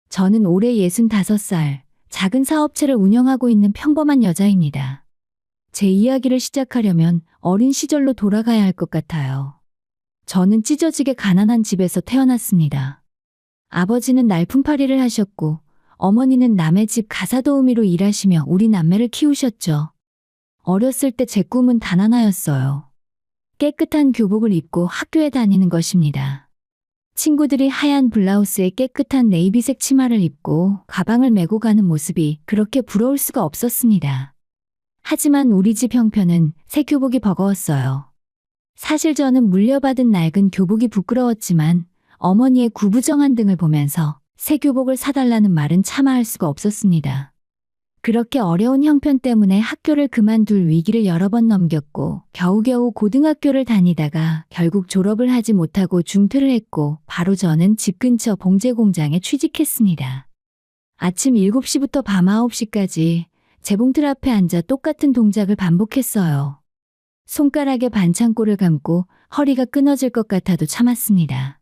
저는 올해 65살, 작은 사업체를 운영하고 있는 평범한 여자입니다. 제 이야기를 시작하려면 어린 시절로 돌아가야 할 것 같아요. 저는 찢어지게 가난한 집에서 태어났습니다. 아버지는 날품팔이를 하셨고, 어머니는 남의 집 가사도우미로 일하시며 우리 남매를 키우셨죠. 어렸을 때 제 꿈은 단 하나였어요. 깨끗한 교복을 입고 학교에 다니는 것입니다. 친구들이 하얀 블라우스에 깨끗한 네이비색 치마를 입고 가방을 메고 가는 모습이 그렇게 부러울 수가 없었습니다. 하지만 우리 집 형편은 새 교복이 버거웠어요. 사실 저는 물려받은 낡은 교복이 부끄러웠지만 어머니의 구부정한 등을 보면서 새 교복을 사달라는 말은 차마 할 수가 없었습니다. 그렇게 어려운 형편 때문에 학교를 그만둘 위기를 여러 번 넘겼고 겨우겨우 고등학교를 다니다가 결국 졸업을 하지 못하고 중퇴를 했고 바로 저는 집 근처 봉제 공장에 취직했습니다. 아침 7시부터 밤 9시까지 재봉틀 앞에 앉아 똑같은 동작을 반복했어요. 손가락에 반창고를 감고 허리가 끊어질 것 같아도 참았습니다.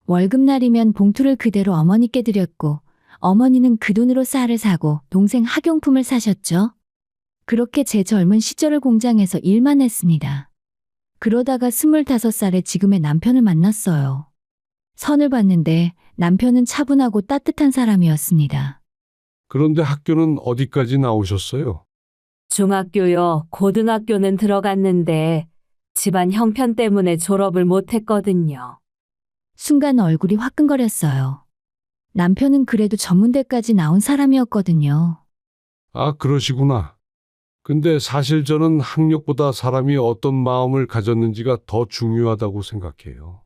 월급날이면 봉투를 그대로 어머니께 드렸고 어머니는 그 돈으로 쌀을 사고 동생 학용품을 사셨죠. 그렇게 제 젊은 시절을 공장에서 일만 했습니다. 그러다가 25살에 지금의 남편을 만났어요. 선을 봤는데 남편은 차분하고 따뜻한 사람이었습니다. 그런데 학교는 어디까지 나오셨어요? 중학교요, 고등학교는 들어갔는데 집안 형편 때문에 졸업을 못했거든요. 순간 얼굴이 화끈거렸어요. 남편은 그래도 전문대까지 나온 사람이었거든요. 아, 그러시구나. 근데 사실 저는 학력보다 사람이 어떤 마음을 가졌는지가 더 중요하다고 생각해요.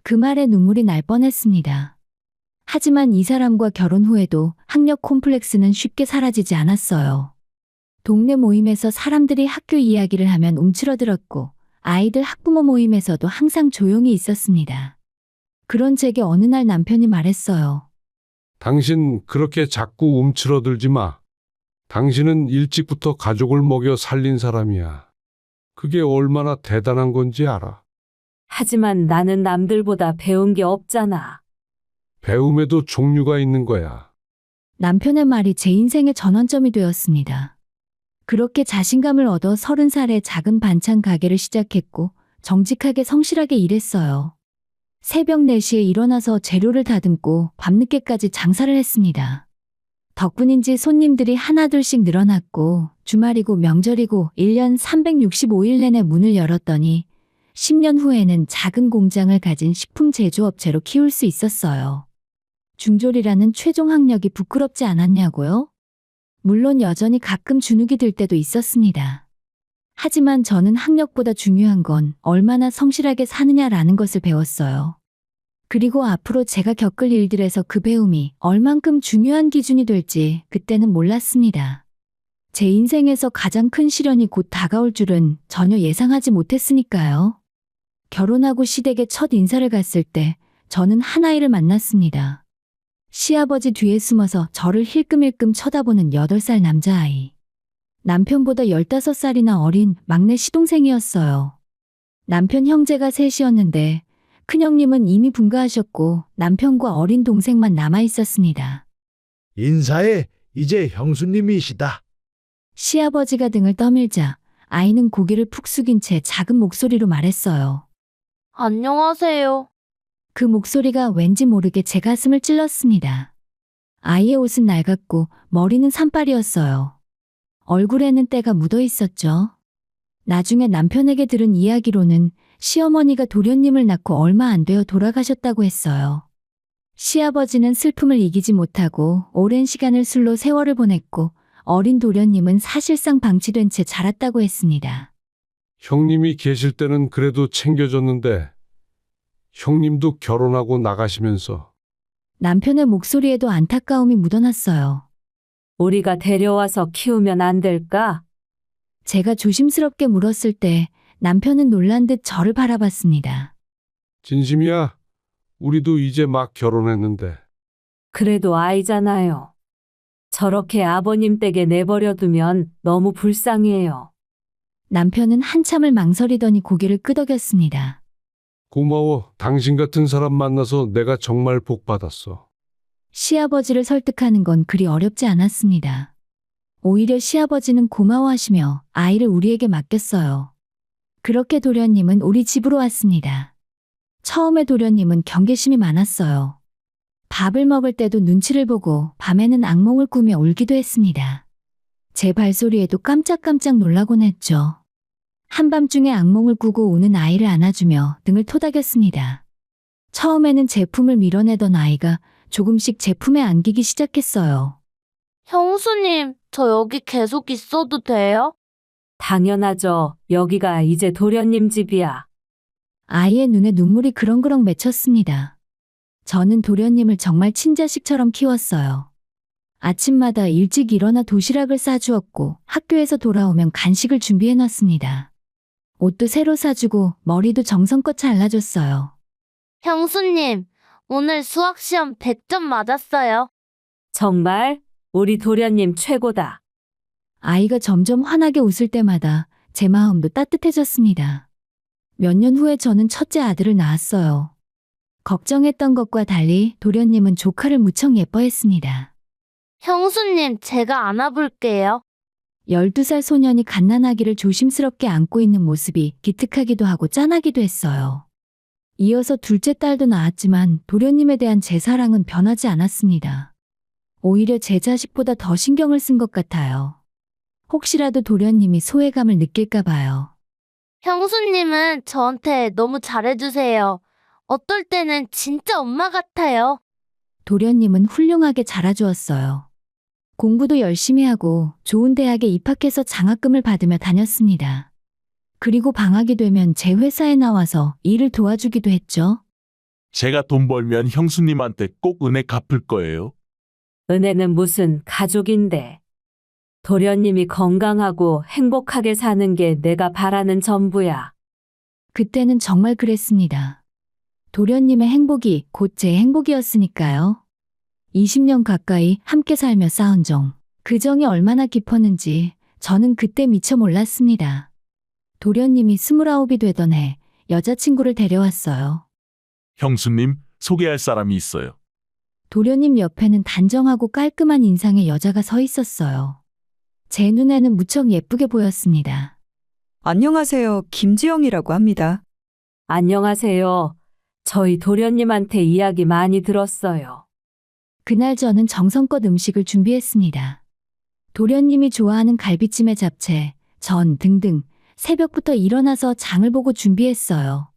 그 말에 눈물이 날 뻔했습니다. 하지만 이 사람과 결혼 후에도 학력 콤플렉스는 쉽게 사라지지 않았어요. 동네 모임에서 사람들이 학교 이야기를 하면 움츠러들었고 아이들 학부모 모임에서도 항상 조용히 있었습니다. 그런 제게 어느 날 남편이 말했어요. 당신 그렇게 자꾸 움츠러들지 마. 당신은 일찍부터 가족을 먹여 살린 사람이야. 그게 얼마나 대단한 건지 알아. 하지만 나는 남들보다 배운 게 없잖아. 배움에도 종류가 있는 거야. 남편의 말이 제 인생의 전환점이 되었습니다. 그렇게 자신감을 얻어 30살에 작은 반찬 가게를 시작했고 정직하게 성실하게 일했어요. 새벽 4시에 일어나서 재료를 다듬고 밤늦게까지 장사를 했습니다. 덕분인지 손님들이 하나둘씩 늘어났고 주말이고 명절이고 1년 365일 내내 문을 열었더니 10년 후에는 작은 공장을 가진 식품 제조업체로 키울 수 있었어요. 중졸이라는 최종 학력이 부끄럽지 않았냐고요? 물론 여전히 가끔 주눅이 들 때도 있었습니다. 하지만 저는 학력보다 중요한 건 얼마나 성실하게 사느냐라는 것을 배웠어요. 그리고 앞으로 제가 겪을 일들에서 그 배움이 얼만큼 중요한 기준이 될지 그때는 몰랐습니다. 제 인생에서 가장 큰 시련이 곧 다가올 줄은 전혀 예상하지 못했으니까요. 결혼하고 시댁에 첫 인사를 갔을 때 저는 한 아이를 만났습니다. 시아버지 뒤에 숨어서 저를 힐끔힐끔 쳐다보는 8살 남자아이. 남편보다 15살이나 어린 막내 시동생이었어요. 남편 형제가 셋이었는데 큰형님은 이미 분가하셨고 남편과 어린 동생만 남아 있었습니다. 인사해, 이제 형수님이시다. 시아버지가 등을 떠밀자 아이는 고개를 푹 숙인 채 작은 목소리로 말했어요. 안녕하세요. 그 목소리가 왠지 모르게 제 가슴을 찔렀습니다. 아이의 옷은 낡았고 머리는 산발이었어요. 얼굴에는 때가 묻어 있었죠. 나중에 남편에게 들은 이야기로는 시어머니가 도련님을 낳고 얼마 안 되어 돌아가셨다고 했어요. 시아버지는 슬픔을 이기지 못하고 오랜 시간을 술로 세월을 보냈고 어린 도련님은 사실상 방치된 채 자랐다고 했습니다. 형님이 계실 때는 그래도 챙겨줬는데 형님도 결혼하고 나가시면서 남편의 목소리에도 안타까움이 묻어났어요. 우리가 데려와서 키우면 안 될까? 제가 조심스럽게 물었을 때 남편은 놀란 듯 저를 바라봤습니다. 진심이야? 우리도 이제 막 결혼했는데. 그래도 아이잖아요. 저렇게 아버님 댁에 내버려두면 너무 불쌍해요. 남편은 한참을 망설이더니 고개를 끄덕였습니다. 고마워. 당신 같은 사람 만나서 내가 정말 복 받았어. 시아버지를 설득하는 건 그리 어렵지 않았습니다. 오히려 시아버지는 고마워하시며 아이를 우리에게 맡겼어요. 그렇게 도련님은 우리 집으로 왔습니다. 처음에 도련님은 경계심이 많았어요. 밥을 먹을 때도 눈치를 보고 밤에는 악몽을 꾸며 울기도 했습니다. 제 발소리에도 깜짝깜짝 놀라곤 했죠. 한밤중에 악몽을 꾸고 우는 아이를 안아주며 등을 토닥였습니다. 처음에는 제품을 밀어내던 아이가 조금씩 제품에 안기기 시작했어요. 형수님, 저 여기 계속 있어도 돼요? 당연하죠. 여기가 이제 도련님 집이야. 아이의 눈에 눈물이 그렁그렁 맺혔습니다. 저는 도련님을 정말 친자식처럼 키웠어요. 아침마다 일찍 일어나 도시락을 싸주었고 학교에서 돌아오면 간식을 준비해놨습니다. 옷도 새로 사주고 머리도 정성껏 잘라줬어요. 형수님, 오늘 수학시험 100점 맞았어요. 정말? 우리 도련님 최고다. 아이가 점점 환하게 웃을 때마다 제 마음도 따뜻해졌습니다. 몇 년 후에 저는 첫째 아들을 낳았어요. 걱정했던 것과 달리 도련님은 조카를 무척 예뻐했습니다. 형수님, 제가 안아볼게요. 12살 소년이 갓난아기를 조심스럽게 안고 있는 모습이 기특하기도 하고 짠하기도 했어요. 이어서 둘째 딸도 낳았지만 도련님에 대한 제 사랑은 변하지 않았습니다. 오히려 제 자식보다 더 신경을 쓴 것 같아요. 혹시라도 도련님이 소외감을 느낄까 봐요. 형수님은 저한테 너무 잘해주세요. 어떨 때는 진짜 엄마 같아요. 도련님은 훌륭하게 자라주었어요. 공부도 열심히 하고 좋은 대학에 입학해서 장학금을 받으며 다녔습니다. 그리고 방학이 되면 제 회사에 나와서 일을 도와주기도 했죠. 제가 돈 벌면 형수님한테 꼭 은혜 갚을 거예요. 은혜는 무슨 가족인데. 도련님이 건강하고 행복하게 사는 게 내가 바라는 전부야. 그때는 정말 그랬습니다. 도련님의 행복이 곧 제 행복이었으니까요. 20년 가까이 함께 살며 쌓은 정, 그 정이 얼마나 깊었는지 저는 그때 미처 몰랐습니다. 도련님이 29이 되던 해 여자친구를 데려왔어요. 형수님, 소개할 사람이 있어요. 도련님 옆에는 단정하고 깔끔한 인상의 여자가 서 있었어요. 제 눈에는 무척 예쁘게 보였습니다. 안녕하세요. 김지영이라고 합니다. 안녕하세요. 저희 도련님한테 이야기 많이 들었어요. 그날 저는 정성껏 음식을 준비했습니다. 도련님이 좋아하는 갈비찜에 잡채, 전 등등 새벽부터 일어나서 장을 보고 준비했어요.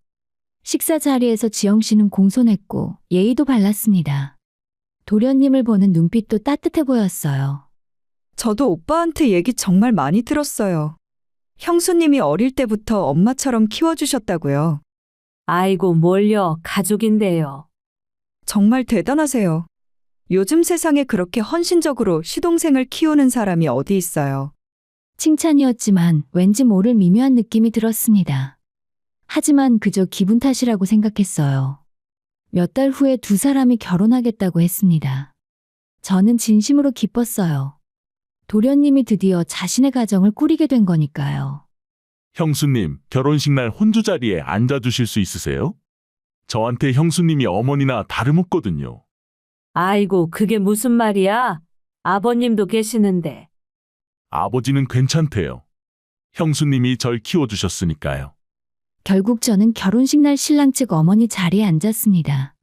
식사 자리에서 지영 씨는 공손했고 예의도 발랐습니다. 도련님을 보는 눈빛도 따뜻해 보였어요. 저도 오빠한테 얘기 정말 많이 들었어요. 형수님이 어릴 때부터 엄마처럼 키워주셨다고요. 아이고 뭘요, 가족인데요. 정말 대단하세요. 요즘 세상에 그렇게 헌신적으로 시동생을 키우는 사람이 어디 있어요. 칭찬이었지만 왠지 모를 미묘한 느낌이 들었습니다. 하지만 그저 기분 탓이라고 생각했어요. 몇 달 후에 두 사람이 결혼하겠다고 했습니다. 저는 진심으로 기뻤어요. 도련님이 드디어 자신의 가정을 꾸리게 된 거니까요. 형수님, 결혼식 날 혼주 자리에 앉아주실 수 있으세요? 저한테 형수님이 어머니나 다름없거든요. 아이고 그게 무슨 말이야? 아버님도 계시는데. 아버지는 괜찮대요. 형수님이 절 키워주셨으니까요. 결국 저는 결혼식 날 신랑 측 어머니 자리에 앉았습니다.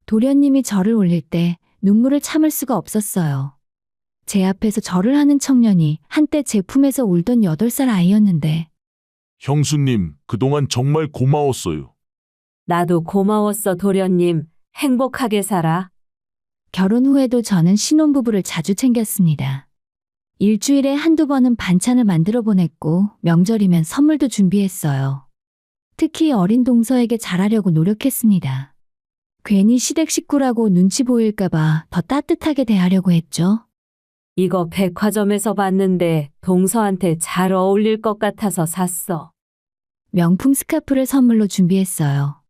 도련님이 저를 올릴 때 눈물을 참을 수가 없었어요. 제 앞에서 절을 하는 청년이 한때 제 품에서 울던 8살 아이였는데 형수님, 그동안 정말 고마웠어요. 나도 고마웠어 도련님. 행복하게 살아. 결혼 후에도 저는 신혼부부를 자주 챙겼습니다. 일주일에 한두 번은 반찬을 만들어 보냈고 명절이면 선물도 준비했어요. 특히 어린 동서에게 잘하려고 노력했습니다. 괜히 시댁 식구라고 눈치 보일까봐 더 따뜻하게 대하려고 했죠. 이거 백화점에서 봤는데 동서한테 잘 어울릴 것 같아서 샀어. 명품 스카프를 선물로 준비했어요.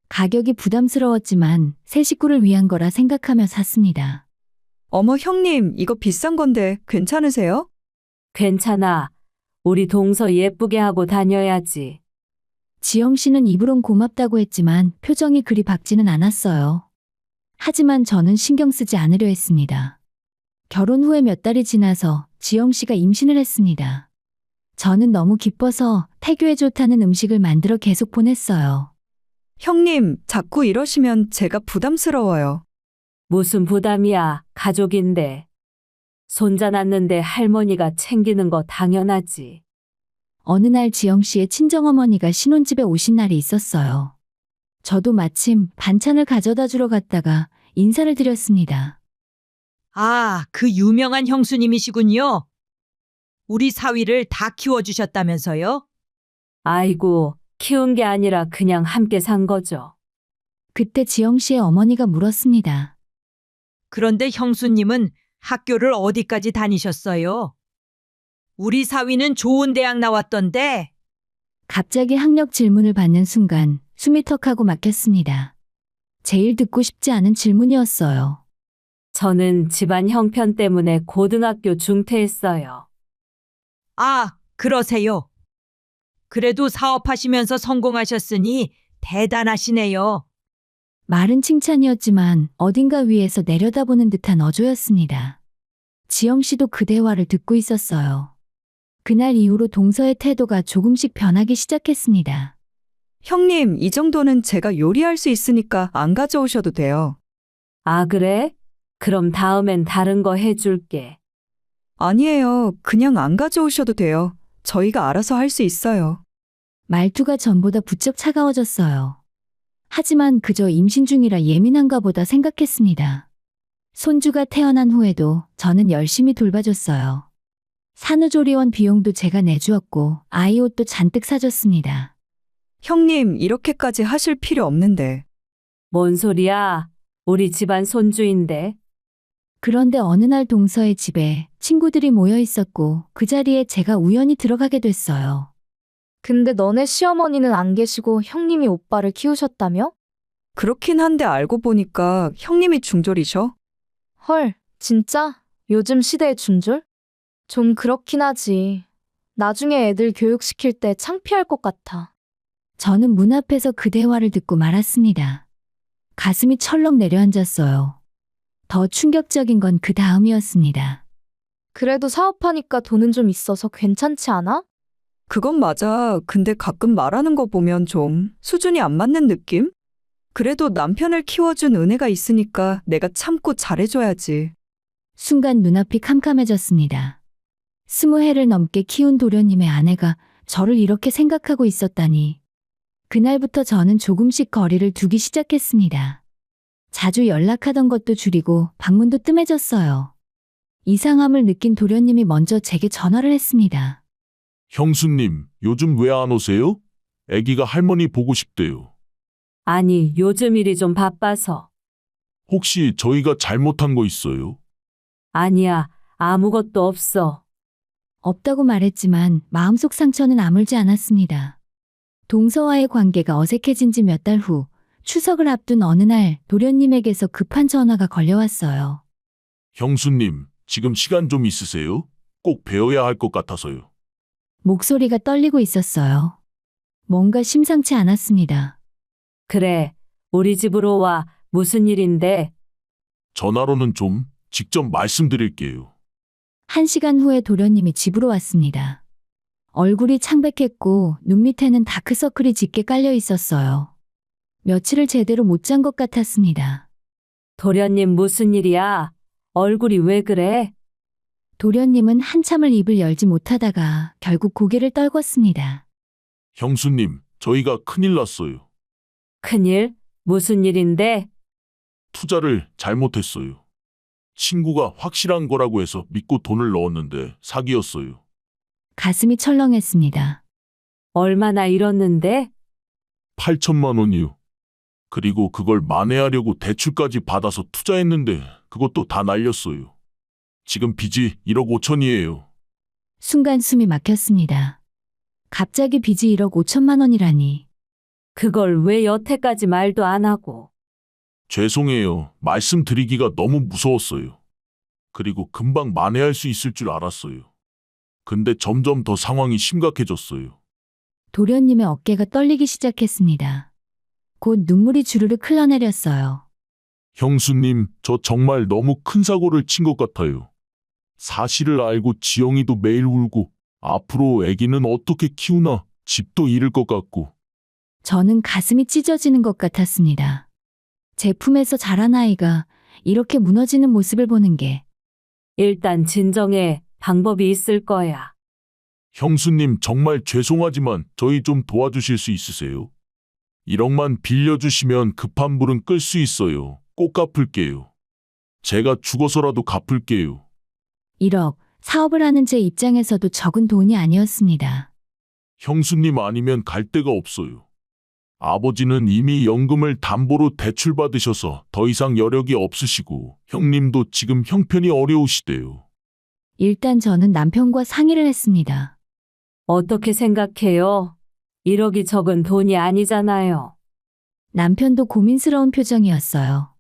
가격이 부담스러웠지만 새 식구를 위한 거라 생각하며 샀습니다. 어머 형님, 이거 비싼 건데 괜찮으세요? 괜찮아. 우리 동서 예쁘게 하고 다녀야지. 지영 씨는 입으론 고맙다고 했지만 표정이 그리 밝지는 않았어요. 하지만 저는 신경 쓰지 않으려 했습니다. 결혼 후에 몇 달이 지나서 지영 씨가 임신을 했습니다. 저는 너무 기뻐서 태교에 좋다는 음식을 만들어 계속 보냈어요. 형님, 자꾸 이러시면 제가 부담스러워요. 무슨 부담이야, 가족인데. 손자 낳는데 할머니가 챙기는 거 당연하지. 어느 날 지영 씨의 친정어머니가 신혼집에 오신 날이 있었어요. 저도 마침 반찬을 가져다 주러 갔다가 인사를 드렸습니다. 아, 그 유명한 형수님이시군요. 우리 사위를 다 키워주셨다면서요? 아이고, 키운 게 아니라 그냥 함께 산 거죠. 그때 지영 씨의 어머니가 물었습니다. 그런데 형수님은 학교를 어디까지 다니셨어요? 우리 사위는 좋은 대학 나왔던데. 갑자기 학력 질문을 받는 순간 숨이 턱하고 막혔습니다. 제일 듣고 싶지 않은 질문이었어요. 저는 집안 형편 때문에 고등학교 중퇴했어요. 아, 그러세요. 그래도 사업하시면서 성공하셨으니 대단하시네요. 말은 칭찬이었지만 어딘가 위에서 내려다보는 듯한 어조였습니다. 지영 씨도 그 대화를 듣고 있었어요. 그날 이후로 동서의 태도가 조금씩 변하기 시작했습니다. 형님, 이 정도는 제가 요리할 수 있으니까 안 가져오셔도 돼요. 아, 그래? 그럼 다음엔 다른 거 해줄게. 아니에요. 그냥 안 가져오셔도 돼요. 저희가 알아서 할 수 있어요. 말투가 전보다 부쩍 차가워졌어요. 하지만 그저 임신 중이라 예민한가 보다 생각했습니다. 손주가 태어난 후에도 저는 열심히 돌봐줬어요. 산후조리원 비용도 제가 내주었고 아이 옷도 잔뜩 사줬습니다. 형님, 이렇게까지 하실 필요 없는데. 뭔 소리야? 우리 집안 손주인데. 그런데 어느 날 동서의 집에 친구들이 모여 있었고 그 자리에 제가 우연히 들어가게 됐어요. 근데 너네 시어머니는 안 계시고 형님이 오빠를 키우셨다며? 그렇긴 한데 알고 보니까 형님이 중졸이셔? 헐, 진짜? 요즘 시대의 중졸? 좀 그렇긴 하지. 나중에 애들 교육시킬 때 창피할 것 같아. 저는 문 앞에서 그 대화를 듣고 말았습니다. 가슴이 철렁 내려앉았어요. 더 충격적인 건 그 다음이었습니다. 그래도 사업하니까 돈은 좀 있어서 괜찮지 않아? 그건 맞아. 근데 가끔 말하는 거 보면 좀 수준이 안 맞는 느낌? 그래도 남편을 키워준 은혜가 있으니까 내가 참고 잘해줘야지. 순간 눈앞이 캄캄해졌습니다. 20해를 넘게 키운 도련님의 아내가 저를 이렇게 생각하고 있었다니. 그날부터 저는 조금씩 거리를 두기 시작했습니다. 자주 연락하던 것도 줄이고 방문도 뜸해졌어요. 이상함을 느낀 도련님이 먼저 제게 전화를 했습니다. 형수님, 요즘 왜 안 오세요? 아기가 할머니 보고 싶대요. 아니, 요즘 일이 좀 바빠서. 혹시 저희가 잘못한 거 있어요? 아니야, 아무것도 없어. 없다고 말했지만 마음속 상처는 아물지 않았습니다. 동서와의 관계가 어색해진 지 몇 달 후, 추석을 앞둔 어느 날 도련님에게서 급한 전화가 걸려왔어요. 형수님, 지금 시간 좀 있으세요? 꼭 배워야 할 것 같아서요. 목소리가 떨리고 있었어요. 뭔가 심상치 않았습니다. 그래, 우리 집으로 와. 무슨 일인데? 전화로는 좀 직접 말씀드릴게요. 1시간 후에 도련님이 집으로 왔습니다. 얼굴이 창백했고 눈 밑에는 다크서클이 짙게 깔려 있었어요. 며칠을 제대로 못 잔 것 같았습니다. 도련님 무슨 일이야? 얼굴이 왜 그래? 도련님은 한참을 입을 열지 못하다가 결국 고개를 떨궜습니다. 형수님, 저희가 큰일 났어요. 큰일? 무슨 일인데? 투자를 잘못했어요. 친구가 확실한 거라고 해서 믿고 돈을 넣었는데 사기였어요. 가슴이 철렁했습니다. 얼마나 잃었는데? 8천만 원이요. 그리고 그걸 만회하려고 대출까지 받아서 투자했는데 그것도 다 날렸어요. 지금 빚이 1억 5천이에요. 순간 숨이 막혔습니다. 갑자기 빚이 1억 5천만 원이라니. 그걸 왜 여태까지 말도 안 하고. 죄송해요. 말씀드리기가 너무 무서웠어요. 그리고 금방 만회할 수 있을 줄 알았어요. 근데 점점 더 상황이 심각해졌어요. 도련님의 어깨가 떨리기 시작했습니다. 곧 눈물이 주르륵 흘러내렸어요. 형수님, 저 정말 너무 큰 사고를 친 것 같아요. 사실을 알고 지영이도 매일 울고 앞으로 아기는 어떻게 키우나 집도 잃을 것 같고. 저는 가슴이 찢어지는 것 같았습니다. 제 품에서 자란 아이가 이렇게 무너지는 모습을 보는 게 일단 진정해. 방법이 있을 거야. 형수님, 정말 죄송하지만 저희 좀 도와주실 수 있으세요? 1억만 빌려주시면 급한 불은 끌 수 있어요. 꼭 갚을게요. 제가 죽어서라도 갚을게요. 1억, 사업을 하는 제 입장에서도 적은 돈이 아니었습니다. 형수님 아니면 갈 데가 없어요. 아버지는 이미 연금을 담보로 대출받으셔서 더 이상 여력이 없으시고 형님도 지금 형편이 어려우시대요. 일단 저는 남편과 상의를 했습니다. 어떻게 생각해요? 1억이 적은 돈이 아니잖아요. 남편도 고민스러운 표정이었어요.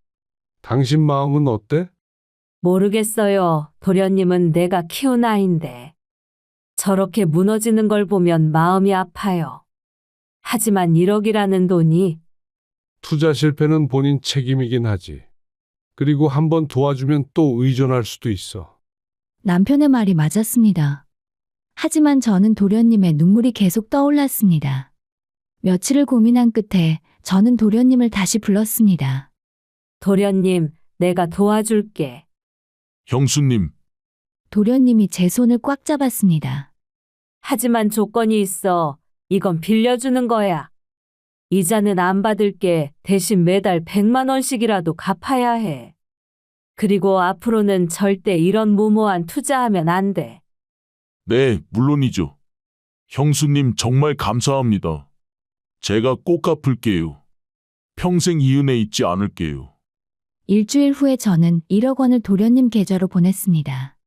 당신 마음은 어때? 모르겠어요. 도련님은 내가 키운 아인데. 저렇게 무너지는 걸 보면 마음이 아파요. 하지만 1억이라는 돈이 투자 실패는 본인 책임이긴 하지. 그리고 한번 도와주면 또 의존할 수도 있어. 남편의 말이 맞았습니다. 하지만 저는 도련님의 눈물이 계속 떠올랐습니다. 며칠을 고민한 끝에 저는 도련님을 다시 불렀습니다. 도련님, 내가 도와줄게. 형수님, 도련님이 제 손을 꽉 잡았습니다. 하지만 조건이 있어. 이건 빌려주는 거야. 이자는 안 받을게. 대신 매달 100만 원씩이라도 갚아야 해. 그리고 앞으로는 절대 이런 무모한 투자하면 안 돼. 네, 물론이죠. 형수님 정말 감사합니다. 제가 꼭 갚을게요. 평생 이 은혜 잊지 않을게요. 일주일 후에 저는 1억 원을 도련님 계좌로 보냈습니다.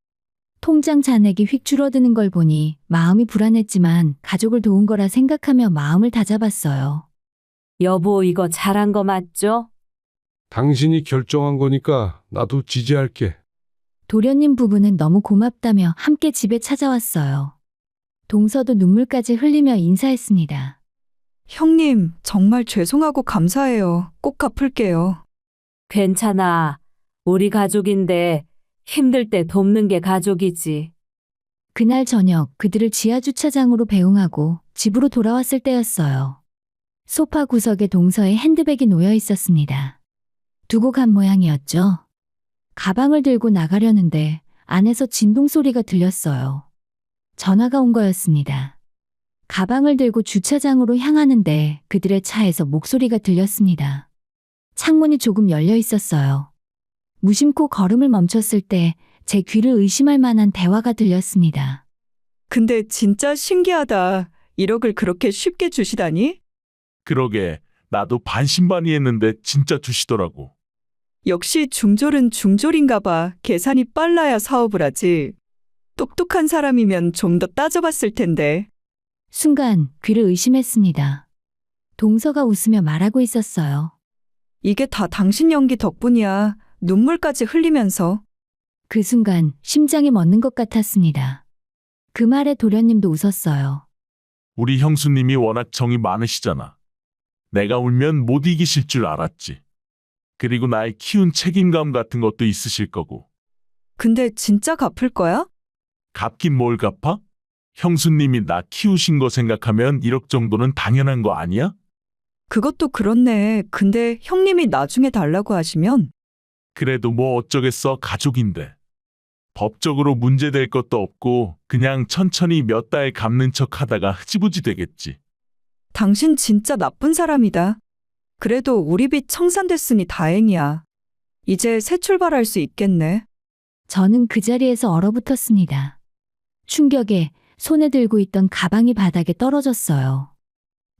통장 잔액이 휙 줄어드는 걸 보니 마음이 불안했지만 가족을 도운 거라 생각하며 마음을 다잡았어요. 여보, 이거 잘한 거 맞죠? 당신이 결정한 거니까 나도 지지할게. 도련님 부부는 너무 고맙다며 함께 집에 찾아왔어요. 동서도 눈물까지 흘리며 인사했습니다. 형님, 정말 죄송하고 감사해요. 꼭 갚을게요. 괜찮아. 우리 가족인데 힘들 때 돕는 게 가족이지. 그날 저녁 그들을 지하 주차장으로 배웅하고 집으로 돌아왔을 때였어요. 소파 구석에 동서의 핸드백이 놓여 있었습니다. 두고 간 모양이었죠. 가방을 들고 나가려는데 안에서 진동 소리가 들렸어요. 전화가 온 거였습니다. 가방을 들고 주차장으로 향하는데 그들의 차에서 목소리가 들렸습니다. 창문이 조금 열려 있었어요. 무심코 걸음을 멈췄을 때 제 귀를 의심할 만한 대화가 들렸습니다. 근데 진짜 신기하다. 1억을 그렇게 쉽게 주시다니? 그러게, 나도 반신반의했는데 진짜 주시더라고. 역시 중졸은 중졸인가 봐. 계산이 빨라야 사업을 하지. 똑똑한 사람이면 좀 더 따져봤을 텐데. 순간 귀를 의심했습니다. 동서가 웃으며 말하고 있었어요. 이게 다 당신 연기 덕분이야. 눈물까지 흘리면서. 그 순간 심장이 멎는 것 같았습니다. 그 말에 도련님도 웃었어요. 우리 형수님이 워낙 정이 많으시잖아. 내가 울면 못 이기실 줄 알았지. 그리고 날 키운 책임감 같은 것도 있으실 거고. 근데 진짜 갚을 거야? 갚긴 뭘 갚아? 형수님이 나 키우신 거 생각하면 1억 정도는 당연한 거 아니야? 그것도 그렇네. 근데 형님이 나중에 달라고 하시면? 그래도 뭐 어쩌겠어, 가족인데. 법적으로 문제될 것도 없고 그냥 천천히 몇 달 갚는 척 하다가 흐지부지 되겠지. 당신 진짜 나쁜 사람이다. 그래도 우리 빚 청산됐으니 다행이야. 이제 새 출발할 수 있겠네. 저는 그 자리에서 얼어붙었습니다. 충격에 손에 들고 있던 가방이 바닥에 떨어졌어요.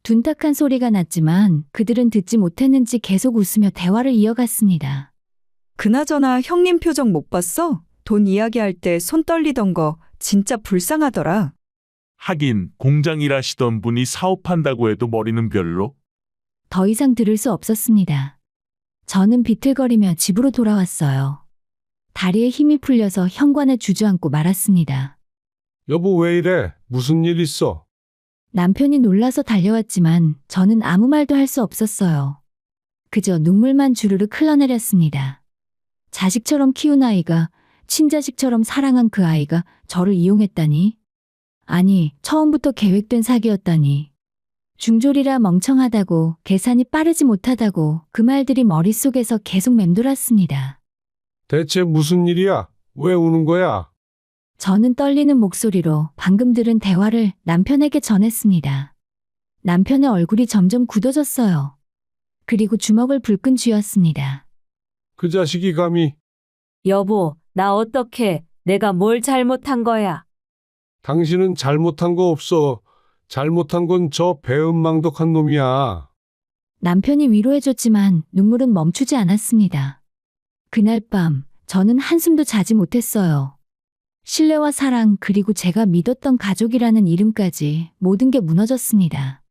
둔탁한 소리가 났지만 그들은 듣지 못했는지 계속 웃으며 대화를 이어갔습니다. 그나저나 형님 표정 못 봤어? 돈 이야기할 때 손 떨리던 거 진짜 불쌍하더라. 하긴 공장 일하시던 분이 사업한다고 해도 머리는 별로. 더 이상 들을 수 없었습니다. 저는 비틀거리며 집으로 돌아왔어요. 다리에 힘이 풀려서 현관에 주저앉고 말았습니다. 여보 왜 이래? 무슨 일 있어? 남편이 놀라서 달려왔지만 저는 아무 말도 할 수 없었어요. 그저 눈물만 주르륵 흘러내렸습니다. 자식처럼 키운 아이가, 친자식처럼 사랑한 그 아이가 저를 이용했다니? 아니, 처음부터 계획된 사기였다니. 중졸이라 멍청하다고, 계산이 빠르지 못하다고 그 말들이 머릿속에서 계속 맴돌았습니다. 대체 무슨 일이야? 왜 우는 거야? 저는 떨리는 목소리로 방금 들은 대화를 남편에게 전했습니다. 남편의 얼굴이 점점 굳어졌어요. 그리고 주먹을 불끈 쥐었습니다. 그 자식이 감히 여보, 나 어떡해? 내가 뭘 잘못한 거야? 당신은 잘못한 거 없어. 잘못한 건 저 배은망덕한 놈이야. 남편이 위로해줬지만 눈물은 멈추지 않았습니다. 그날 밤 저는 한숨도 자지 못했어요. 신뢰와 사랑 그리고 제가 믿었던 가족이라는 이름까지 모든 게 무너졌습니다.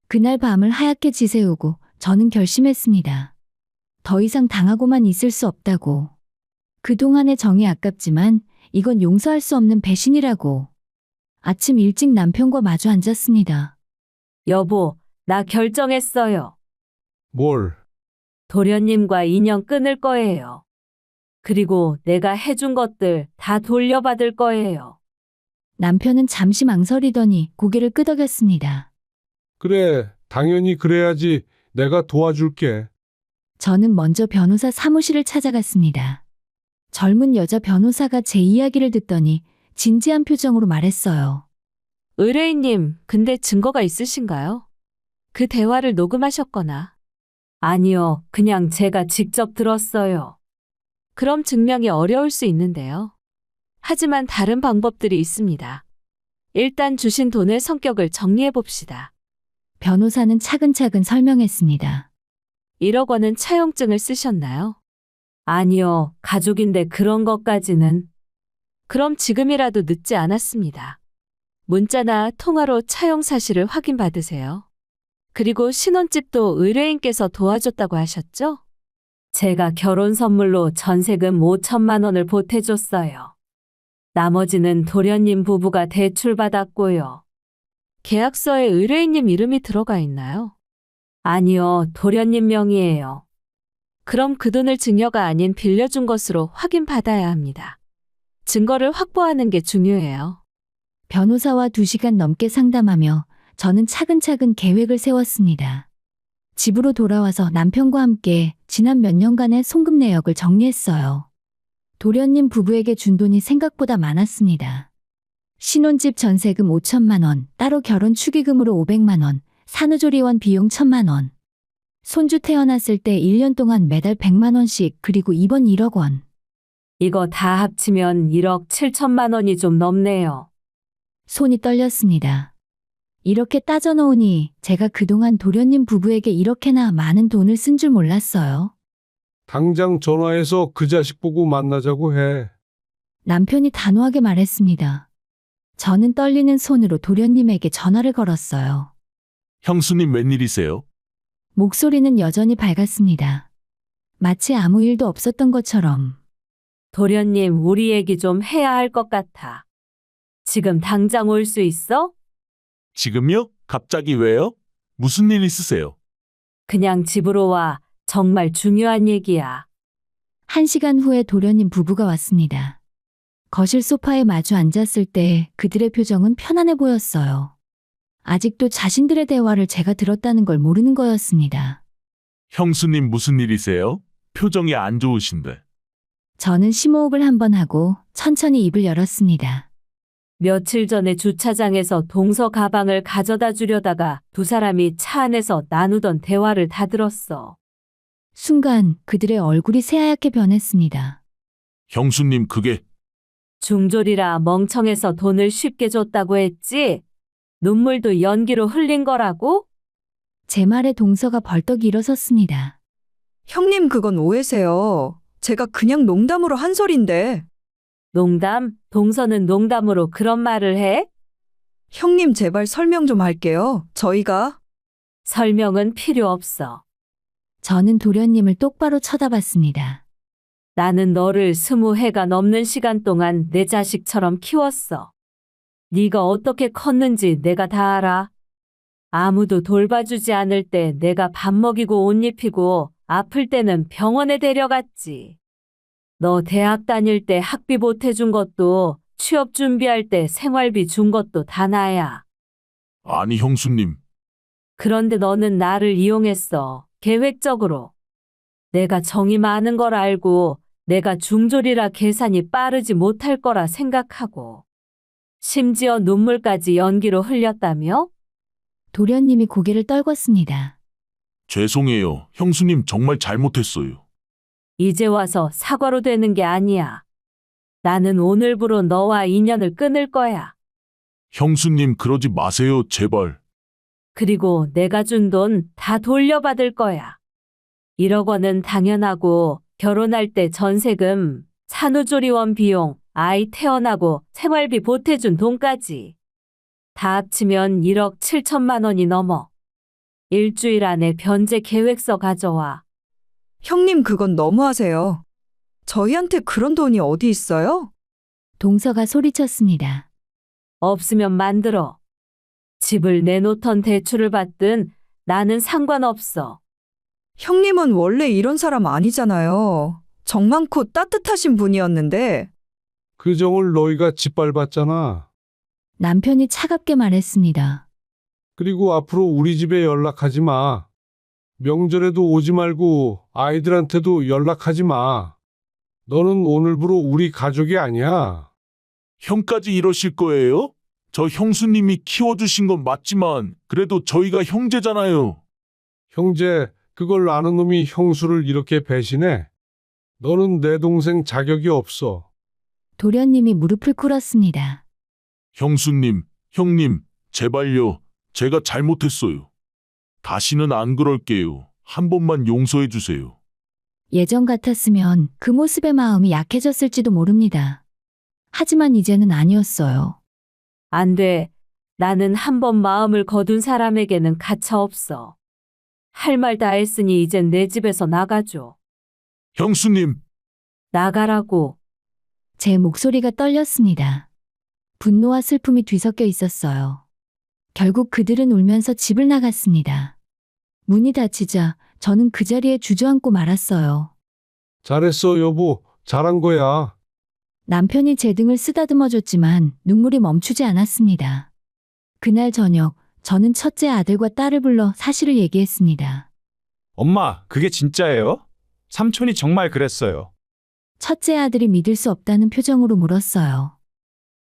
그날 밤을 하얗게 지새우고 저는 결심했습니다. 더 이상 당하고만 있을 수 없다고. 그동안의 정이 아깝지만 이건 용서할 수 없는 배신이라고. 아침 일찍 남편과 마주 앉았습니다. 여보, 나 결정했어요. 뭘? 도련님과 인연 끊을 거예요. 그리고 내가 해준 것들 다 돌려받을 거예요. 남편은 잠시 망설이더니 고개를 끄덕였습니다. 그래, 당연히 그래야지. 내가 도와줄게. 저는 먼저 변호사 사무실을 찾아갔습니다. 젊은 여자 변호사가 제 이야기를 듣더니 진지한 표정으로 말했어요. 의뢰인님, 근데 증거가 있으신가요? 그 대화를 녹음하셨거나. 아니요, 그냥 제가 직접 들었어요. 그럼 증명이 어려울 수 있는데요. 하지만 다른 방법들이 있습니다. 일단 주신 돈의 성격을 정리해 봅시다. 변호사는 차근차근 설명했습니다. 1억 원은 차용증을 쓰셨나요? 아니요, 가족인데 그런 것까지는. 그럼 지금이라도 늦지 않았습니다. 문자나 통화로 차용 사실을 확인받으세요. 그리고 신혼집도 의뢰인께서 도와줬다고 하셨죠? 제가 결혼 선물로 전세금 5천만 원을 보태줬어요. 나머지는 도련님 부부가 대출받았고요. 계약서에 의뢰인님 이름이 들어가 있나요? 아니요, 도련님 명의예요. 그럼 그 돈을 증여가 아닌 빌려준 것으로 확인받아야 합니다. 증거를 확보하는 게 중요해요. 변호사와 2시간 넘게 상담하며 저는 차근차근 계획을 세웠습니다. 집으로 돌아와서 남편과 함께 지난 몇 년간의 송금 내역을 정리했어요. 도련님 부부에게 준 돈이 생각보다 많았습니다. 신혼집 전세금 5천만 원, 따로 결혼 축의금으로 500만 원, 산후조리원 비용 1,000만 원. 손주 태어났을 때 1년 동안 매달 100만 원씩, 그리고 이번 1억 원. 이거 다 합치면 1억 7천만 원이 좀 넘네요. 손이 떨렸습니다. 이렇게 따져놓으니 제가 그동안 도련님 부부에게 이렇게나 많은 돈을 쓴 줄 몰랐어요. 당장 전화해서 그 자식 보고 만나자고 해. 남편이 단호하게 말했습니다. 저는 떨리는 손으로 도련님에게 전화를 걸었어요. 형수님 웬일이세요? 목소리는 여전히 밝았습니다. 마치 아무 일도 없었던 것처럼. 도련님, 우리 얘기 좀 해야 할 것 같아. 지금 당장 올 수 있어? 지금요? 갑자기 왜요? 무슨 일 있으세요? 그냥 집으로 와. 정말 중요한 얘기야. 1시간 후에 도련님 부부가 왔습니다. 거실 소파에 마주 앉았을 때 그들의 표정은 편안해 보였어요. 아직도 자신들의 대화를 제가 들었다는 걸 모르는 거였습니다. 형수님 무슨 일이세요? 표정이 안 좋으신데. 저는 심호흡을 한번 하고 천천히 입을 열었습니다. 며칠 전에 주차장에서 동서 가방을 가져다 주려다가 두 사람이 차 안에서 나누던 대화를 다 들었어. 순간 그들의 얼굴이 새하얗게 변했습니다. 형수님 그게 중졸이라 멍청해서 돈을 쉽게 줬다고 했지? 눈물도 연기로 흘린 거라고? 제 말에 동서가 벌떡 일어섰습니다. 형님 그건 오해세요. 제가 그냥 농담으로 한 소린데. 농담? 동서는 농담으로 그런 말을 해? 형님 제발 설명 좀 할게요. 저희가 설명은 필요 없어. 저는 도련님을 똑바로 쳐다봤습니다. 나는 너를 20해가 넘는 시간 동안 내 자식처럼 키웠어. 네가 어떻게 컸는지 내가 다 알아. 아무도 돌봐주지 않을 때 내가 밥 먹이고 옷 입히고 아플 때는 병원에 데려갔지. 너 대학 다닐 때 학비 보태준 것도 취업 준비할 때 생활비 준 것도 다 나야. 아니, 형수님. 그런데 너는 나를 이용했어. 계획적으로. 내가 정이 많은 걸 알고 내가 중졸이라 계산이 빠르지 못할 거라 생각하고. 심지어 눈물까지 연기로 흘렸다며? 도련님이 고개를 떨궜습니다. 죄송해요. 형수님 정말 잘못했어요. 이제 와서 사과로 되는 게 아니야. 나는 오늘부로 너와 인연을 끊을 거야. 형수님 그러지 마세요, 제발. 그리고 내가 준 돈 다 돌려받을 거야. 1억 원은 당연하고 결혼할 때 전세금, 산후조리원 비용, 아이 태어나고 생활비 보태준 돈까지. 다 합치면 1억 7천만 원이 넘어. 일주일 안에 변제 계획서 가져와. 형님 그건 너무하세요. 저희한테 그런 돈이 어디 있어요? 동서가 소리쳤습니다. 없으면 만들어. 집을 내놓던 대출을 받든 나는 상관없어. 형님은 원래 이런 사람 아니잖아요. 정 많고 따뜻하신 분이었는데. 그 정을 너희가 짓밟았잖아. 남편이 차갑게 말했습니다. 그리고 앞으로 우리 집에 연락하지 마. 명절에도 오지 말고 아이들한테도 연락하지 마. 너는 오늘부로 우리 가족이 아니야. 형까지 이러실 거예요? 저 형수님이 키워주신 건 맞지만 그래도 저희가 형제잖아요. 형제, 그걸 아는 놈이 형수를 이렇게 배신해? 너는 내 동생 자격이 없어. 도련님이 무릎을 꿇었습니다. 형수님, 형님, 제발요. 제가 잘못했어요. 다시는 안 그럴게요. 한 번만 용서해 주세요. 예전 같았으면 그 모습의 마음이 약해졌을지도 모릅니다. 하지만 이제는 아니었어요. 안 돼. 나는 한 번 마음을 거둔 사람에게는 가차 없어. 할 말 다 했으니 이젠 내 집에서 나가줘. 형수님, 나가라고. 제 목소리가 떨렸습니다. 분노와 슬픔이 뒤섞여 있었어요. 결국 그들은 울면서 집을 나갔습니다. 문이 닫히자 저는 그 자리에 주저앉고 말았어요. 잘했어, 여보. 잘한 거야. 남편이 제 등을 쓰다듬어 줬지만 눈물이 멈추지 않았습니다. 그날 저녁 저는 첫째 아들과 딸을 불러 사실을 얘기했습니다. 엄마, 그게 진짜예요? 삼촌이 정말 그랬어요. 첫째 아들이 믿을 수 없다는 표정으로 물었어요.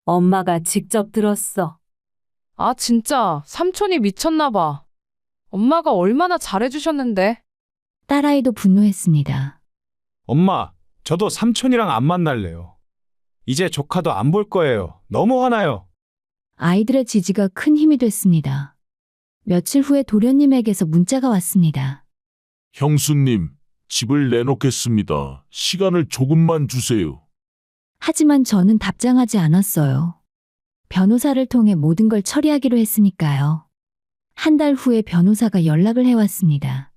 엄마가 직접 들었어. 아, 진짜 삼촌이 미쳤나 봐. 엄마가 얼마나 잘해주셨는데. 딸아이도 분노했습니다. 엄마, 저도 삼촌이랑 안 만날래요. 이제 조카도 안 볼 거예요. 너무 화나요. 아이들의 지지가 큰 힘이 됐습니다. 며칠 후에 도련님에게서 문자가 왔습니다. 형수님, 집을 내놓겠습니다. 시간을 조금만 주세요. 하지만 저는 답장하지 않았어요. 변호사를 통해 모든 걸 처리하기로 했으니까요. 한 달 후에 변호사가 연락을 해왔습니다.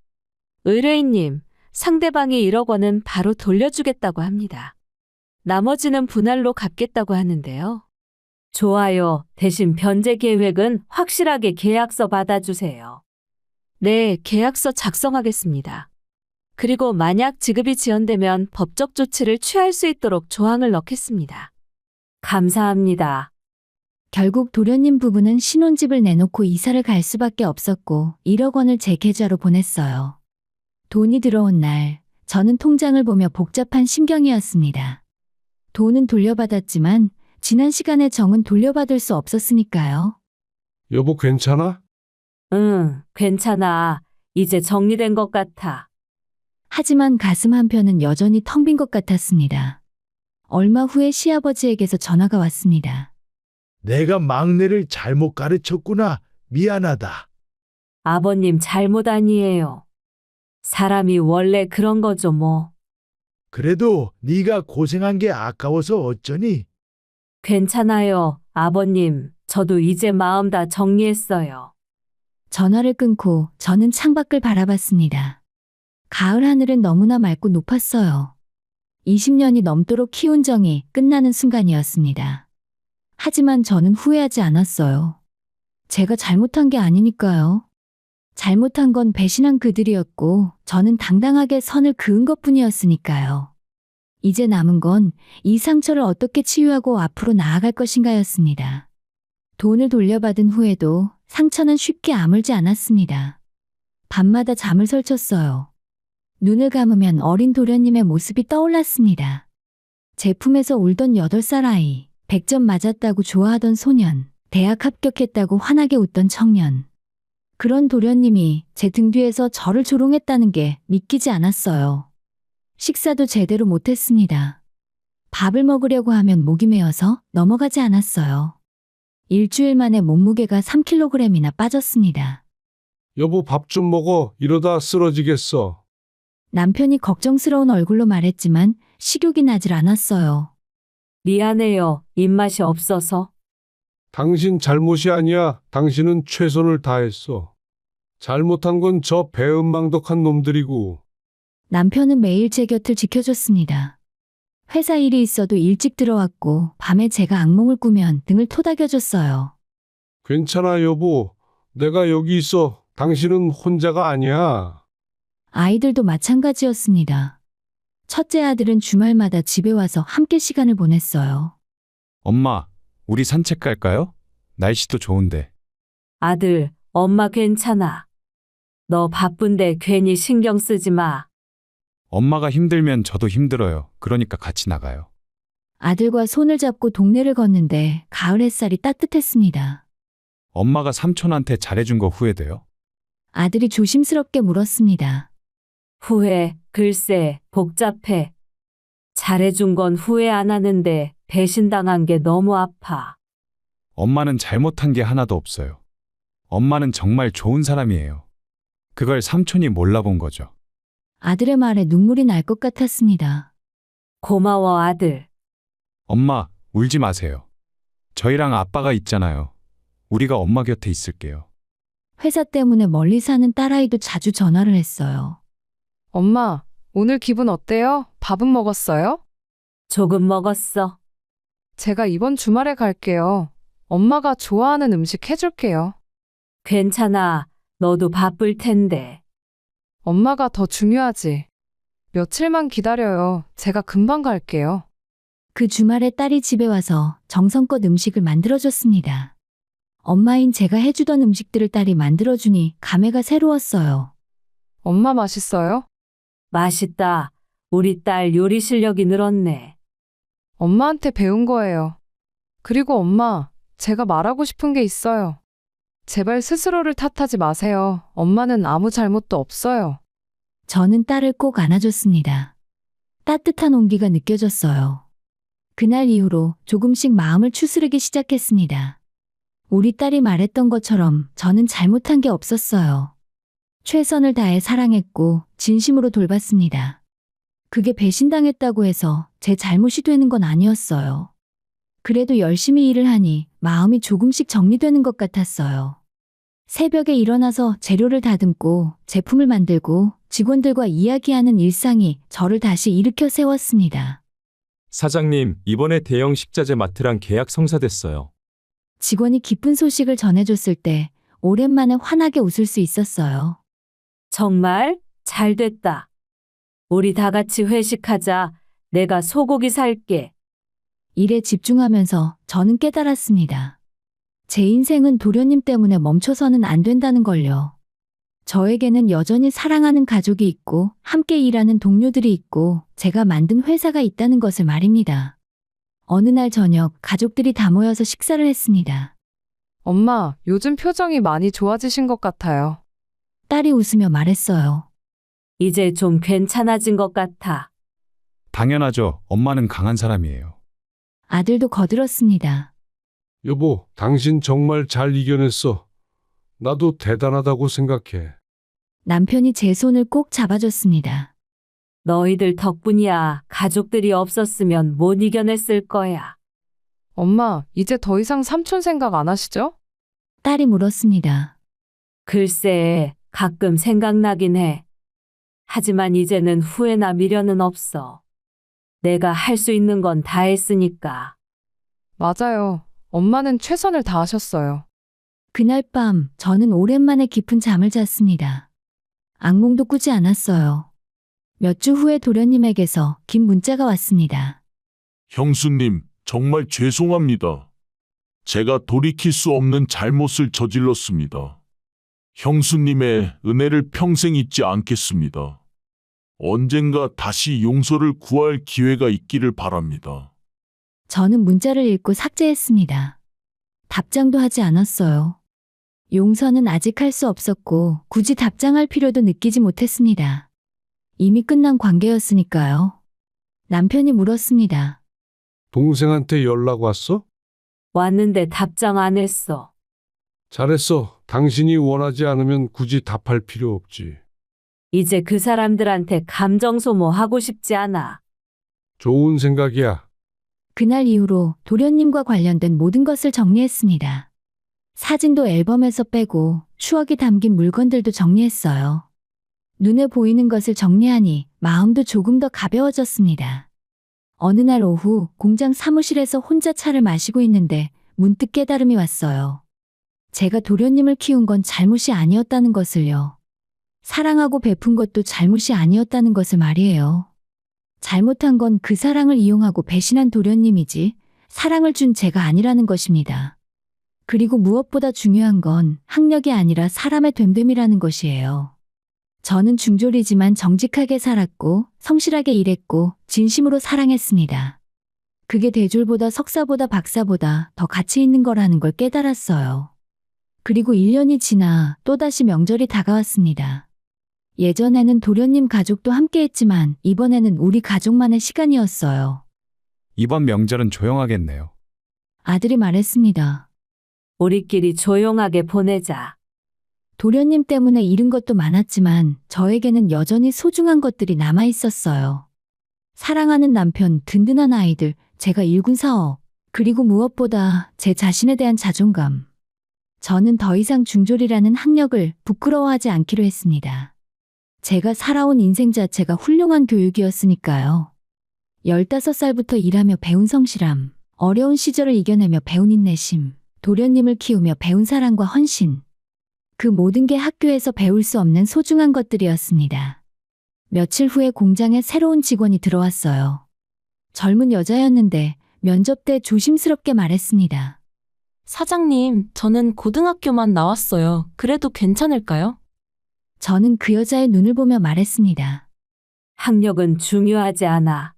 의뢰인님, 상대방이 1억 원은 바로 돌려주겠다고 합니다. 나머지는 분할로 갚겠다고 하는데요. 좋아요. 대신 변제 계획은 확실하게 계약서 받아주세요. 네, 계약서 작성하겠습니다. 그리고 만약 지급이 지연되면 법적 조치를 취할 수 있도록 조항을 넣겠습니다. 감사합니다. 결국 도련님 부부는 신혼집을 내놓고 이사를 갈 수밖에 없었고 1억 원을 제 계좌로 보냈어요. 돈이 들어온 날 저는 통장을 보며 복잡한 심경이었습니다. 돈은 돌려받았지만 지난 시간의 정은 돌려받을 수 없었으니까요. 여보, 괜찮아? 응, 괜찮아. 이제 정리된 것 같아. 하지만 가슴 한편은 여전히 텅 빈 것 같았습니다. 얼마 후에 시아버지에게서 전화가 왔습니다. 내가 막내를 잘못 가르쳤구나. 미안하다. 아버님 잘못 아니에요. 사람이 원래 그런 거죠 뭐. 그래도 네가 고생한 게 아까워서 어쩌니? 괜찮아요, 아버님. 저도 이제 마음 다 정리했어요. 전화를 끊고 저는 창밖을 바라봤습니다. 가을 하늘은 너무나 맑고 높았어요. 20년이 넘도록 키운 정이 끝나는 순간이었습니다. 하지만 저는 후회하지 않았어요. 제가 잘못한 게 아니니까요. 잘못한 건 배신한 그들이었고 저는 당당하게 선을 그은 것뿐이었으니까요. 이제 남은 건 이 상처를 어떻게 치유하고 앞으로 나아갈 것인가였습니다. 돈을 돌려받은 후에도 상처는 쉽게 아물지 않았습니다. 밤마다 잠을 설쳤어요. 눈을 감으면 어린 도련님의 모습이 떠올랐습니다. 제품에서 울던 8살 아이, 100점 맞았다고 좋아하던 소년, 대학 합격했다고 환하게 웃던 청년. 그런 도련님이 제 등 뒤에서 저를 조롱했다는 게 믿기지 않았어요. 식사도 제대로 못했습니다. 밥을 먹으려고 하면 목이 메어서 넘어가지 않았어요. 일주일 만에 몸무게가 3kg이나 빠졌습니다. 여보, 밥 좀 먹어. 이러다 쓰러지겠어. 남편이 걱정스러운 얼굴로 말했지만 식욕이 나질 않았어요. 미안해요. 입맛이 없어서. 당신 잘못이 아니야. 당신은 최선을 다했어. 잘못한 건 저 배은망덕한 놈들이고. 남편은 매일 제 곁을 지켜줬습니다. 회사 일이 있어도 일찍 들어왔고 밤에 제가 악몽을 꾸면 등을 토닥여줬어요. 괜찮아, 여보. 내가 여기 있어. 당신은 혼자가 아니야. 아이들도 마찬가지였습니다. 첫째 아들은 주말마다 집에 와서 함께 시간을 보냈어요. 엄마, 우리 산책 갈까요? 날씨도 좋은데. 아들, 엄마 괜찮아. 너 바쁜데 괜히 신경 쓰지 마. 엄마가 힘들면 저도 힘들어요. 그러니까 같이 나가요. 아들과 손을 잡고 동네를 걷는데 가을 햇살이 따뜻했습니다. 엄마가 삼촌한테 잘해준 거 후회돼요? 아들이 조심스럽게 물었습니다. 후회, 글쎄, 복잡해. 잘해준 건 후회 안 하는데 배신당한 게 너무 아파. 엄마는 잘못한 게 하나도 없어요. 엄마는 정말 좋은 사람이에요. 그걸 삼촌이 몰라본 거죠. 아들의 말에 눈물이 날 것 같았습니다. 고마워, 아들. 엄마, 울지 마세요. 저희랑 아빠가 있잖아요. 우리가 엄마 곁에 있을게요. 회사 때문에 멀리 사는 딸아이도 자주 전화를 했어요. 엄마, 오늘 기분 어때요? 밥은 먹었어요? 조금 먹었어. 제가 이번 주말에 갈게요. 엄마가 좋아하는 음식 해줄게요. 괜찮아. 너도 바쁠 텐데. 엄마가 더 중요하지. 며칠만 기다려요. 제가 금방 갈게요. 그 주말에 딸이 집에 와서 정성껏 음식을 만들어줬습니다. 엄마인 제가 해주던 음식들을 딸이 만들어주니 감회가 새로웠어요. 엄마 맛있어요? 맛있다. 우리 딸 요리 실력이 늘었네. 엄마한테 배운 거예요. 그리고 엄마, 제가 말하고 싶은 게 있어요. 제발 스스로를 탓하지 마세요. 엄마는 아무 잘못도 없어요. 저는 딸을 꼭 안아줬습니다. 따뜻한 온기가 느껴졌어요. 그날 이후로 조금씩 마음을 추스르기 시작했습니다. 우리 딸이 말했던 것처럼 저는 잘못한 게 없었어요. 최선을 다해 사랑했고 진심으로 돌봤습니다. 그게 배신당했다고 해서 제 잘못이 되는 건 아니었어요. 그래도 열심히 일을 하니 마음이 조금씩 정리되는 것 같았어요. 새벽에 일어나서 재료를 다듬고 제품을 만들고 직원들과 이야기하는 일상이 저를 다시 일으켜 세웠습니다. 사장님, 이번에 대형 식자재 마트랑 계약 성사됐어요. 직원이 기쁜 소식을 전해줬을 때 오랜만에 환하게 웃을 수 있었어요. 정말 잘 됐다. 우리 다 같이 회식하자. 내가 소고기 살게. 일에 집중하면서 저는 깨달았습니다. 제 인생은 도련님 때문에 멈춰서는 안 된다는 걸요. 저에게는 여전히 사랑하는 가족이 있고 함께 일하는 동료들이 있고 제가 만든 회사가 있다는 것을 말입니다. 어느 날 저녁 가족들이 다 모여서 식사를 했습니다. 엄마, 요즘 표정이 많이 좋아지신 것 같아요. 딸이 웃으며 말했어요. 이제 좀 괜찮아진 것 같아. 당연하죠. 엄마는 강한 사람이에요. 아들도 거들었습니다. 여보, 당신 정말 잘 이겨냈어. 나도 대단하다고 생각해. 남편이 제 손을 꼭 잡아줬습니다. 너희들 덕분이야. 가족들이 없었으면 못 이겨냈을 거야. 엄마, 이제 더 이상 삼촌 생각 안 하시죠? 딸이 물었습니다. 글쎄, 가끔 생각나긴 해. 하지만 이제는 후회나 미련은 없어. 내가 할 수 있는 건 다 했으니까. 맞아요. 엄마는 최선을 다하셨어요. 그날 밤 저는 오랜만에 깊은 잠을 잤습니다. 악몽도 꾸지 않았어요. 몇 주 후에 도련님에게서 긴 문자가 왔습니다. 형수님, 정말 죄송합니다. 제가 돌이킬 수 없는 잘못을 저질렀습니다. 형수님의 은혜를 평생 잊지 않겠습니다. 언젠가 다시 용서를 구할 기회가 있기를 바랍니다. 저는 문자를 읽고 삭제했습니다. 답장도 하지 않았어요. 용서는 아직 할 수 없었고 굳이 답장할 필요도 느끼지 못했습니다. 이미 끝난 관계였으니까요. 남편이 물었습니다. 동생한테 연락 왔어? 왔는데 답장 안 했어. 잘했어. 당신이 원하지 않으면 굳이 답할 필요 없지. 이제 그 사람들한테 감정 소모하고 싶지 않아. 좋은 생각이야. 그날 이후로 도련님과 관련된 모든 것을 정리했습니다. 사진도 앨범에서 빼고 추억이 담긴 물건들도 정리했어요. 눈에 보이는 것을 정리하니 마음도 조금 더 가벼워졌습니다. 어느 날 오후 공장 사무실에서 혼자 차를 마시고 있는데 문득 깨달음이 왔어요. 제가 도련님을 키운 건 잘못이 아니었다는 것을요. 사랑하고 베푼 것도 잘못이 아니었다는 것을 말이에요. 잘못한 건 그 사랑을 이용하고 배신한 도련님이지 사랑을 준 제가 아니라는 것입니다. 그리고 무엇보다 중요한 건 학력이 아니라 사람의 됨됨이라는 것이에요. 저는 중졸이지만 정직하게 살았고 성실하게 일했고 진심으로 사랑했습니다. 그게 대졸보다 석사보다 박사보다 더 가치 있는 거라는 걸 깨달았어요. 그리고 1년이 지나 또다시 명절이 다가왔습니다. 예전에는 도련님 가족도 함께했지만 이번에는 우리 가족만의 시간이었어요. 이번 명절은 조용하겠네요. 아들이 말했습니다. 우리끼리 조용하게 보내자. 도련님 때문에 잃은 것도 많았지만 저에게는 여전히 소중한 것들이 남아 있었어요. 사랑하는 남편, 든든한 아이들, 제가 일군 사업, 그리고 무엇보다 제 자신에 대한 자존감. 저는 더 이상 중졸이라는 학력을 부끄러워하지 않기로 했습니다. 제가 살아온 인생 자체가 훌륭한 교육이었으니까요. 15살부터 일하며 배운 성실함, 어려운 시절을 이겨내며 배운 인내심, 도련님을 키우며 배운 사랑과 헌신. 그 모든 게 학교에서 배울 수 없는 소중한 것들이었습니다. 며칠 후에 공장에 새로운 직원이 들어왔어요. 젊은 여자였는데 면접 때 조심스럽게 말했습니다. 사장님, 저는 고등학교만 나왔어요. 그래도 괜찮을까요? 저는 그 여자의 눈을 보며 말했습니다. 학력은 중요하지 않아.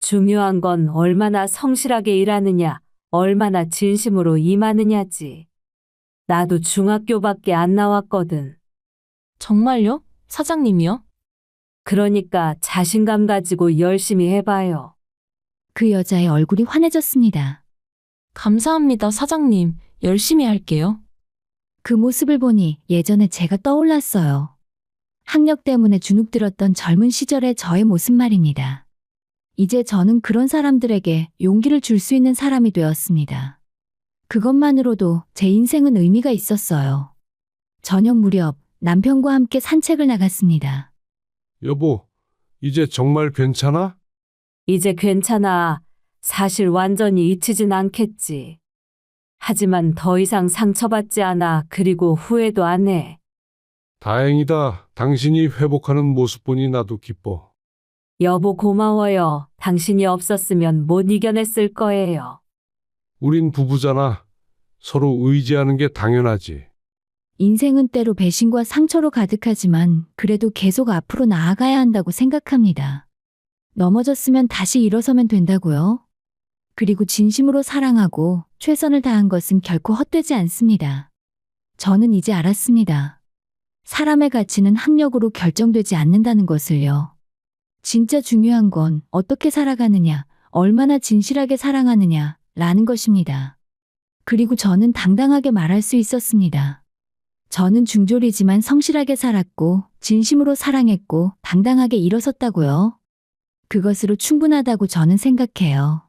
중요한 건 얼마나 성실하게 일하느냐, 얼마나 진심으로 임하느냐지. 나도 중학교밖에 안 나왔거든. 정말요? 사장님이요? 그러니까 자신감 가지고 열심히 해봐요. 그 여자의 얼굴이 환해졌습니다. 감사합니다, 사장님. 열심히 할게요. 그 모습을 보니 예전에 제가 떠올랐어요. 학력 때문에 주눅들었던 젊은 시절의 저의 모습 말입니다. 이제 저는 그런 사람들에게 용기를 줄 수 있는 사람이 되었습니다. 그것만으로도 제 인생은 의미가 있었어요. 저녁 무렵 남편과 함께 산책을 나갔습니다. 여보, 이제 정말 괜찮아? 이제 괜찮아. 사실 완전히 잊히진 않겠지. 하지만 더 이상 상처받지 않아. 그리고 후회도 안 해. 다행이다. 당신이 회복하는 모습 보니 나도 기뻐. 여보 고마워요. 당신이 없었으면 못 이겨냈을 거예요. 우린 부부잖아. 서로 의지하는 게 당연하지. 인생은 때로 배신과 상처로 가득하지만 그래도 계속 앞으로 나아가야 한다고 생각합니다. 넘어졌으면 다시 일어서면 된다고요. 그리고 진심으로 사랑하고 최선을 다한 것은 결코 헛되지 않습니다. 저는 이제 알았습니다. 사람의 가치는 학력으로 결정되지 않는다는 것을요. 진짜 중요한 건 어떻게 살아가느냐, 얼마나 진실하게 사랑하느냐 라는 것입니다. 그리고 저는 당당하게 말할 수 있었습니다. 저는 중졸이지만 성실하게 살았고 진심으로 사랑했고 당당하게 일어섰다고요. 그것으로 충분하다고 저는 생각해요.